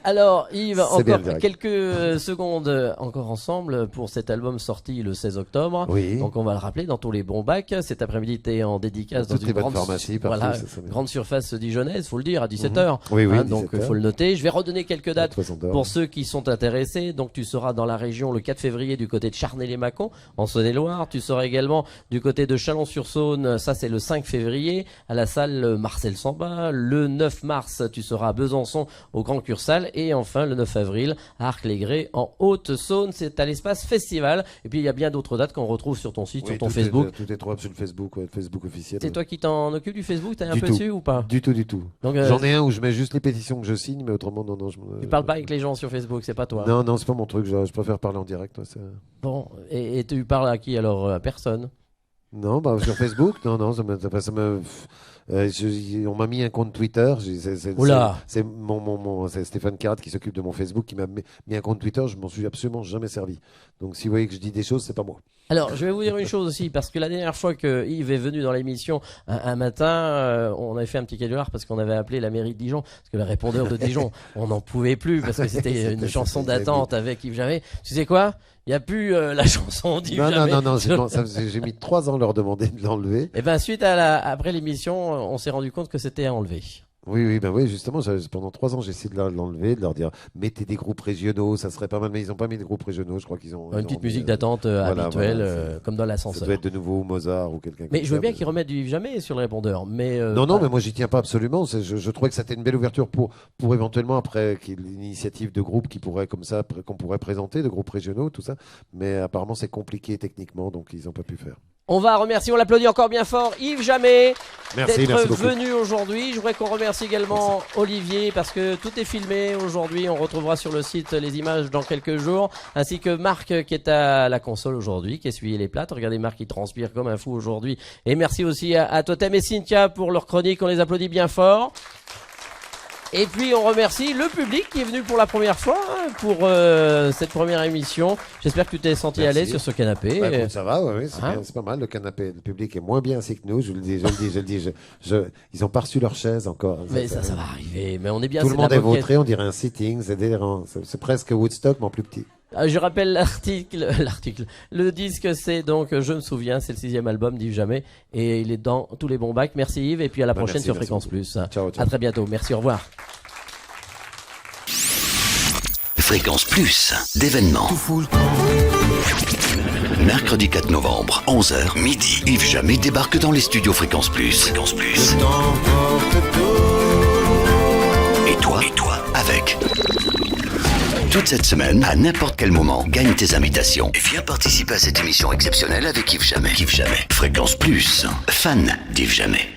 Alors, Yves, encore quelques secondes encore ensemble pour cet album sorti le 16 octobre. Oui. Donc, on va le rappeler dans tous les bons bacs. Cet après-midi, tu es en dédicace dans une grande pharmacie, grande surface dijonnaise, faut le dire, à 17h. Oui, donc, il faut le noter. Je vais redonner quelques dates pour ceux qui sont intéressés. Donc tu seras dans la région le 4 février du côté de Charnay-les-Mâcons en Saône-et-Loire. Tu seras également du côté de Chalon-sur-Saône, ça c'est le 5 février à la salle Marcel Samba. Le 9 mars tu seras à Besançon au Grand Cursal et enfin le 9 avril à Arc-les-Grès en Haute-Saône. C'est à l'espace festival. Et puis il y a bien d'autres dates qu'on retrouve sur ton site, sur ton Facebook. Tout est trouvable sur le Facebook, Facebook officiel. C'est toi qui t'en occupes du Facebook, t'es un peu dessus ou pas? Du tout. Donc j'en ai un où je mets juste les pétitions que je signe, mais autrement non. Tu parles pas avec les gens sur Facebook, c'est pas toi? Non, c'est pas mon truc, je préfère parler en direct. Bon, et tu parles à qui alors? À personne? Non, sur Facebook, non, on m'a mis un compte Twitter. C'est Stéphane Carat qui s'occupe de mon Facebook qui m'a mis un compte Twitter. Je m'en suis absolument jamais servi. Donc si vous voyez que je dis des choses, c'est pas moi. Alors, je vais vous dire une chose aussi, parce que la dernière fois que Yves est venu dans l'émission un matin, on avait fait un petit canular parce qu'on avait appelé la mairie de Dijon, parce que le répondeur de Dijon, on n'en pouvait plus parce que c'était une chanson d'attente avec Yves Jamais. Tu sais quoi? Il n'y a plus la chanson d'Yves Jamais. Non, j'ai mis 3 ans à leur demander de l'enlever. Et ben suite après l'émission, on s'est rendu compte que c'était à enlever. Oui, justement, pendant 3 ans, j'ai essayé de l'enlever, de leur dire mettez des groupes régionaux, ça serait pas mal, mais ils n'ont pas mis des groupes régionaux, je crois qu'ils ont. Une petite musique d'attente habituelle, comme dans l'ascenseur. Ça doit être de nouveau Mozart ou quelqu'un. Mais je veux bien qu'ils remettent du Yves Jamais sur le répondeur, mais. Non, mais moi j'y tiens pas absolument. Je trouvais que c'était une belle ouverture pour éventuellement après l'initiative de groupes qu'on pourrait présenter, de groupes régionaux, tout ça. Mais apparemment c'est compliqué techniquement, donc ils n'ont pas pu faire. On va remercier, on l'applaudit encore bien fort, Yves Jamais, d'être beaucoup. venu aujourd'hui. Je voudrais qu'on remercie également Olivier parce que tout est filmé aujourd'hui. On retrouvera sur le site les images dans quelques jours, ainsi que Marc qui est à la console aujourd'hui, qui essuyait les plates. Regardez Marc qui transpire comme un fou aujourd'hui. Et merci aussi à Totem et Cynthia pour leur chronique. On les applaudit bien fort. Et puis on remercie le public qui est venu pour la première fois pour cette première émission. J'espère que tu t'es senti à l'aise sur ce canapé. Écoute, ça va, oui, c'est pas mal. Le canapé, le public est moins bien assis que nous. Je le dis. Ils ont pas reçu leur chaise encore. Mais ça va arriver. Mais on est bien. Tout le monde est vautré. On dirait un sitting. C'est délirant. C'est presque Woodstock, mais en plus petit. Je rappelle l'article. Le disque, c'est donc Je me souviens, c'est le 6e album d'Yves Jamais et il est dans tous les bons bacs. Merci Yves et puis à la prochaine sur Fréquence Plus. Ciao. À très bientôt. Merci, au revoir. Fréquence Plus, d'événements. Mercredi 4 novembre, 11h, midi, Yves Jamais débarque dans les studios Fréquence Plus. Et toi, avec avec. Toute cette semaine, à n'importe quel moment, gagne tes invitations et viens participer à cette émission exceptionnelle avec Yves Jamais. Yves Jamais. Fréquence Plus. Fan d'Yves Jamais.